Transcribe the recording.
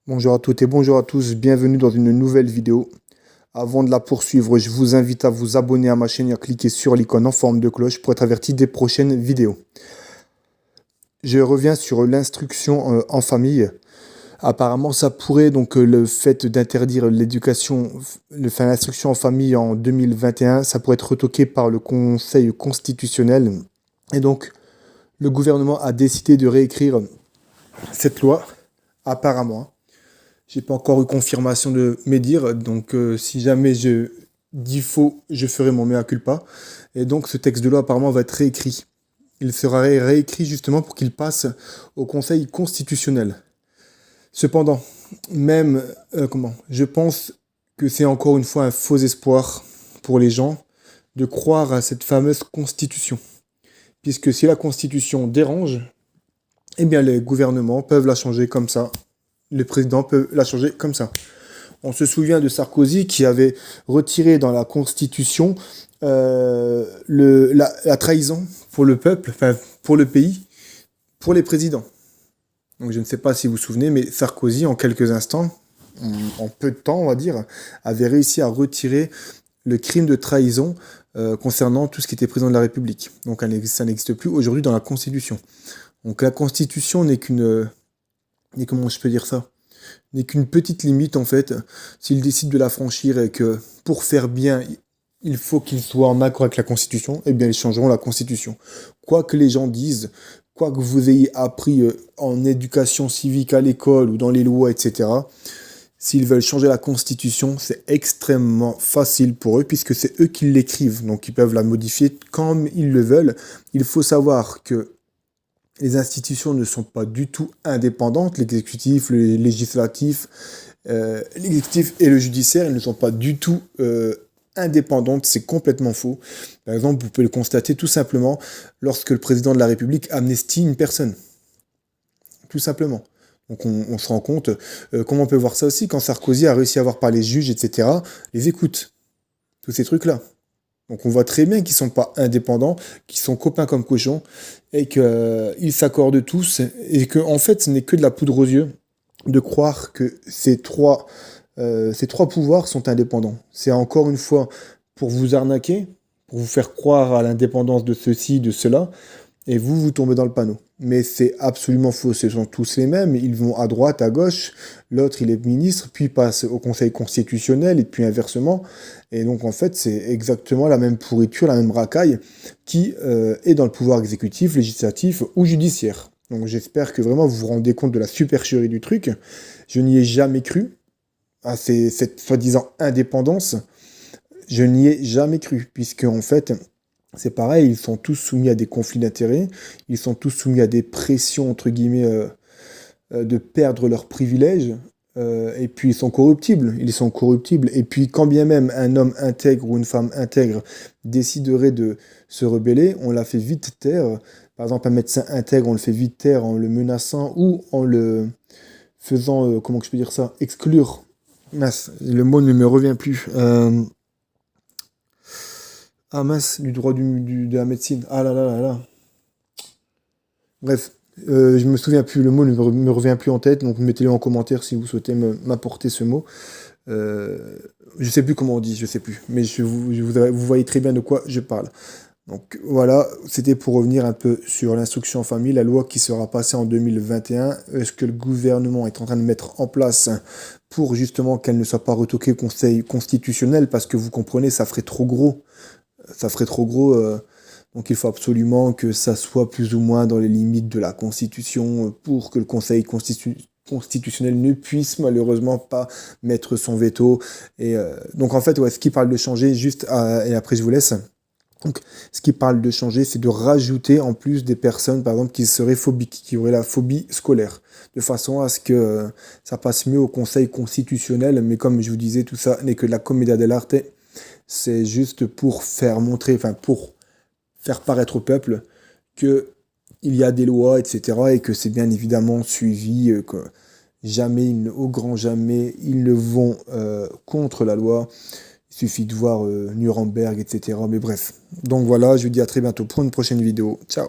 Bonjour à toutes et bonjour à tous, bienvenue dans une nouvelle vidéo. Avant de la poursuivre, je vous invite à vous abonner à ma chaîne et à cliquer sur l'icône en forme de cloche pour être averti des prochaines vidéos. Je reviens sur l'instruction en famille. Apparemment, ça pourrait, donc le fait d'interdire l'éducation, l'instruction en famille en 2021, ça pourrait être retoqué par le Conseil constitutionnel. Et donc, le gouvernement a décidé de réécrire cette loi, apparemment. J'ai pas encore eu confirmation de mes dires, donc si jamais je dis faux, je ferai mon mea culpa. Et donc ce texte de loi apparemment va être réécrit. Il sera réécrit justement pour qu'il passe au Conseil constitutionnel. Cependant, même je pense que c'est encore une fois un faux espoir pour les gens de croire à cette fameuse constitution. Puisque si la constitution dérange, eh bien les gouvernements peuvent la changer comme ça. Le président peut la changer comme ça. On se souvient de Sarkozy qui avait retiré dans la Constitution la trahison pour le peuple, enfin pour le pays, pour les présidents. Donc je ne sais pas si vous vous souvenez, mais Sarkozy, en quelques instants, en peu de temps, on va dire, avait réussi à retirer le crime de trahison concernant tout ce qui était président de la République. Donc ça n'existe plus aujourd'hui dans la Constitution. Donc la Constitution n'est qu'une... Et comment je peux dire ça? N'est qu'une petite limite en fait. S'ils décident de la franchir et que pour faire bien, il faut qu'ils soient en accord avec la Constitution, eh bien ils changeront la Constitution. Quoi que les gens disent, quoi que vous ayez appris en éducation civique à l'école ou dans les lois, etc., s'ils veulent changer la Constitution, c'est extrêmement facile pour eux puisque c'est eux qui l'écrivent. Donc ils peuvent la modifier comme ils le veulent. Il faut savoir que les institutions ne sont pas du tout indépendantes, l'exécutif, le législatif, l'exécutif et le judiciaire, ils ne sont pas du tout indépendantes, c'est complètement faux. Par exemple, vous pouvez le constater tout simplement lorsque le président de la République amnestie une personne. Tout simplement. Donc on se rend compte, comment on peut voir ça aussi, quand Sarkozy a réussi à avoir par les juges, etc., les écoutes. Tous ces trucs-là. Donc on voit très bien qu'ils ne sont pas indépendants, qu'ils sont copains comme cochons, et qu'ils s'accordent tous, et que en fait ce n'est que de la poudre aux yeux de croire que ces trois pouvoirs sont indépendants. C'est encore une fois pour vous arnaquer, pour vous faire croire à l'indépendance de ceci, de cela, et vous tombez dans le panneau. Mais c'est absolument faux, ce sont tous les mêmes, ils vont à droite, à gauche, l'autre il est ministre, puis passe au Conseil constitutionnel, et puis inversement, et donc en fait c'est exactement la même pourriture, la même racaille, qui est dans le pouvoir exécutif, législatif ou judiciaire. Donc j'espère que vraiment vous vous rendez compte de la supercherie du truc, je n'y ai jamais cru, à cette soi-disant indépendance, je n'y ai jamais cru, puisque en fait... C'est pareil, ils sont tous soumis à des conflits d'intérêts, ils sont tous soumis à des pressions, entre guillemets, de perdre leurs privilèges, et puis ils sont corruptibles, et puis quand bien même un homme intègre ou une femme intègre déciderait de se rebeller, on la fait vite taire. Par exemple, un médecin intègre, on le fait vite taire en le menaçant ou en le faisant, comment je peux dire ça, exclure. Mince, le mot ne me revient plus. Ah mince, du droit de la médecine. Ah là là là là. Bref, je me souviens plus, le mot ne me revient plus en tête, donc mettez-le en commentaire si vous souhaitez m'apporter ce mot. Je sais plus comment on dit, je sais plus, mais vous voyez très bien de quoi je parle. Donc voilà, c'était pour revenir un peu sur l'instruction en famille, la loi qui sera passée en 2021. Est-ce que le gouvernement est en train de mettre en place pour justement qu'elle ne soit pas retoquée au Conseil constitutionnel, parce que vous comprenez, ça ferait trop gros. Ça ferait trop gros, donc il faut absolument que ça soit plus ou moins dans les limites de la Constitution pour que le Conseil constitutionnel ne puisse malheureusement pas mettre son veto. Et donc en fait, ouais, ce qui parle de changer, et après je vous laisse. Donc, ce qui parle de changer, c'est de rajouter en plus des personnes, par exemple, qui seraient phobiques, qui auraient la phobie scolaire, de façon à ce que ça passe mieux au Conseil constitutionnel. Mais comme je vous disais, tout ça n'est que de la commedia dell'arte. C'est juste pour faire montrer, enfin pour faire paraître au peuple que il y a des lois, etc. et que c'est bien évidemment suivi, que jamais, au grand jamais, ils ne vont contre la loi. Il suffit de voir Nuremberg, etc. Mais bref. Donc voilà, je vous dis à très bientôt pour une prochaine vidéo. Ciao!